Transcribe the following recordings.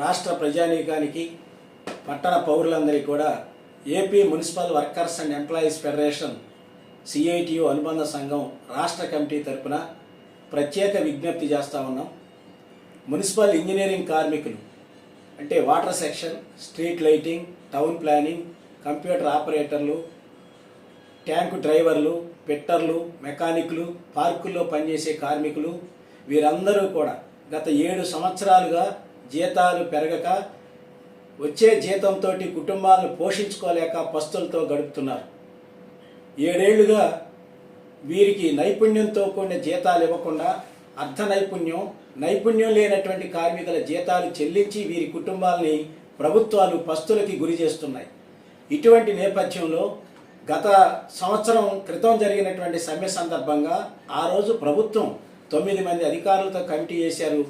రాష్ట్ర ప్రజానీకానికి పట్టణ పౌరులందరికీ కూడా AP municipal workers and employees federation CITU అనుబంధ సంఘం రాష్ట్ర కమిటీ తరపున ప్రత్యేక విజ్ఞప్తి చేస్తూ ఉన్నాం. మున్సిపల్ ఇంజనీరింగ్ కార్మికులు అంటే water section, street lighting, town planning, computer ఆపరేటర్లు, ట్యాంకు డ్రైవర్లు, పిట్టర్లు, మెకానిక్లు, పార్కుల్లో పనిచేసే కార్మికులు వీరందరూ కూడా గత 7 సంవత్సరాలుగా జీతాలు పెరగక వచ్చే జీతంతో కుటుంబాలను పోషించుకోలేక పస్తులతో గడుపుతున్నారు. 7 ఏళ్లుగా వీరికి నైపుణ్యంతో కూడిన జీతాలు ఇవ్వకుండా అర్ధ నైపుణ్యం లేనటువంటి కార్మికుల జీతాలు చెల్లించి వీరి కుటుంబాలని ప్రభుత్వాలు పస్తులకి గురి చేస్తున్నాయి. ఇటువంటి నేపథ్యంలో గత సంవత్సరం క్రితం జరిగినటువంటి సమ్మె సందర్భంగా ఆ రోజు ప్రభుత్వం 9 మంది అధికారులతో కమిటీ చేశారు.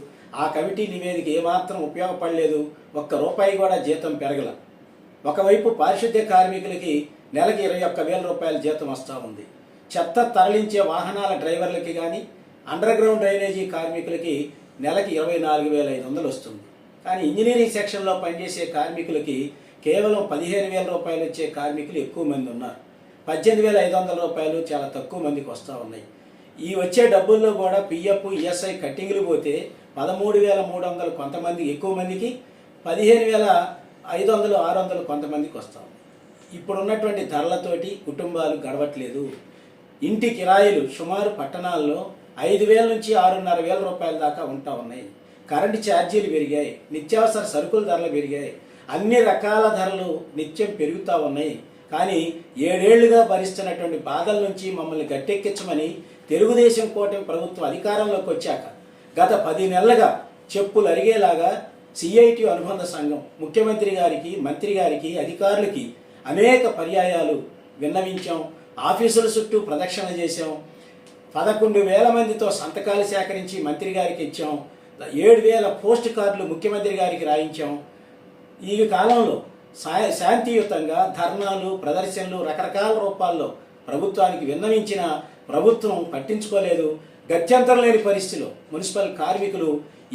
ఆ కమిటీ నివేదిక ఏమాత్రం ఉపయోగపడలేదు. ₹1 కూడా జీతం పెరగల. ఒకవైపు పారిశుద్ధ్య కార్మికులకి నెలకి 21,000 రూపాయల జీతం వస్తూ ఉంది. చెత్త తరలించే వాహనాల డ్రైవర్లకి కానీ, అండర్ గ్రౌండ్ డ్రైనేజీ కార్మికులకి నెలకి 24,500 వస్తుంది. కానీ ఇంజనీరింగ్ సెక్షన్లో పనిచేసే కార్మికులకి కేవలం 15,000 రూపాయలు వచ్చే కార్మికులు ఎక్కువ మంది ఉన్నారు. 18,500 రూపాయలు చాలా తక్కువ మందికి వస్తూ ఉన్నాయి. ఈ వచ్చే డబ్బుల్లో కూడా పిఎఫ్, ఈఎస్ఐ కట్టింగ్లు పోతే 13,300 కొంతమంది, ఎక్కువ మందికి 15,500, 600 కొంతమందికి వస్తూ ఉంది. ఇప్పుడున్నటువంటి ధరలతోటి కుటుంబాలు గడవట్లేదు. ఇంటి కిరాయిలు సుమారు పట్టణాల్లో 5,000 నుంచి 6,500 రూపాయల దాకా ఉంటా ఉన్నాయి. కరెంటు ఛార్జీలు పెరిగాయి, నిత్యావసర సరుకుల ధరలు పెరిగాయి, అన్ని రకాల ధరలు నిత్యం పెరుగుతూ ఉన్నాయి. కానీ 7 ఏళ్లుగా భరిస్తున్నటువంటి బాధల నుంచి మమ్మల్ని గట్టెక్కించమని తెలుగుదేశం కూటమి ప్రభుత్వం అధికారంలోకి వచ్చాక గత 10 నెలలుగా చెప్పులు అరిగేలాగా సిఐటియు అనుబంధ సంఘం ముఖ్యమంత్రి గారికి, మంత్రి గారికి, అధికారులకి అనేక పర్యాయాలు విన్నవించాం. ఆఫీసుల చుట్టూ ప్రదక్షిణ చేశాం. 11,000 మందితో సంతకాలు సేకరించి మంత్రి గారికి ఇచ్చాం. 7,000 పోస్ట్ కార్డులు ముఖ్యమంత్రి గారికి రాయించాం. ఈ కాలంలో శాంతియుతంగా ధర్నాలు, ప్రదర్శనలు రకరకాల రూపాల్లో ప్రభుత్వానికి విన్నవించిన ప్రభుత్వం పట్టించుకోలేదు. గత్యంతరం లేని పరిస్థితిలో మున్సిపల్ కార్మికులు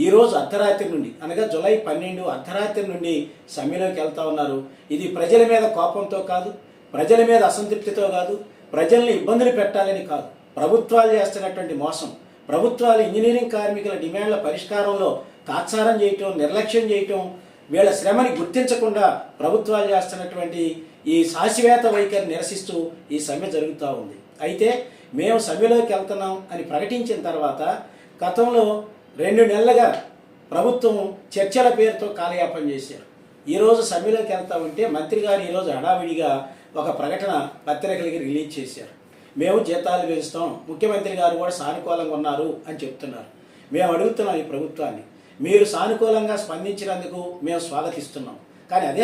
ఈరోజు అర్ధరాత్రి నుండి, అనగా జూలై 12 అర్ధరాత్రి నుండి సమ్మెలోకి వెళ్తా ఉన్నారు. ఇది ప్రజల మీద కోపంతో కాదు, ప్రజల మీద అసంతృప్తితో కాదు, ప్రజల్ని ఇబ్బందులు పెట్టాలని కాదు. ప్రభుత్వాలు చేస్తున్నటువంటి మోసం, ప్రభుత్వాలు ఇంజనీరింగ్ కార్మికుల డిమాండ్ల పరిష్కారంలో తాత్సారం చేయటం, నిర్లక్ష్యం చేయటం, వీళ్ళ శ్రమని గుర్తించకుండా ప్రభుత్వాలు చేస్తున్నటువంటి ఈ శాశ్వత వైఖరి నిరసిస్తూ ఈ సమ్మె జరుగుతూ ఉంది. అయితే మేము సమ్మెలోకి వెళ్తున్నాం అని ప్రకటించిన తర్వాత గతంలో 2 నెలలుగా ప్రభుత్వం చర్చల పేరుతో కాలయాపన చేశారు. ఈరోజు సమ్మెలోకి వెళ్తా ఉంటే మంత్రి గారు ఈరోజు హడావిడిగా ఒక ప్రకటన పత్రికలకి రిలీజ్ చేశారు. మేము జీతాలు పెంచుతాం, ముఖ్యమంత్రి గారు కూడా సానుకూలంగా ఉన్నారు అని చెప్తున్నారు. మేము అడుగుతున్నాం ఈ ప్రభుత్వాన్ని, మీరు సానుకూలంగా స్పందించినందుకు మేము స్వాగతిస్తున్నాం. కానీ అదే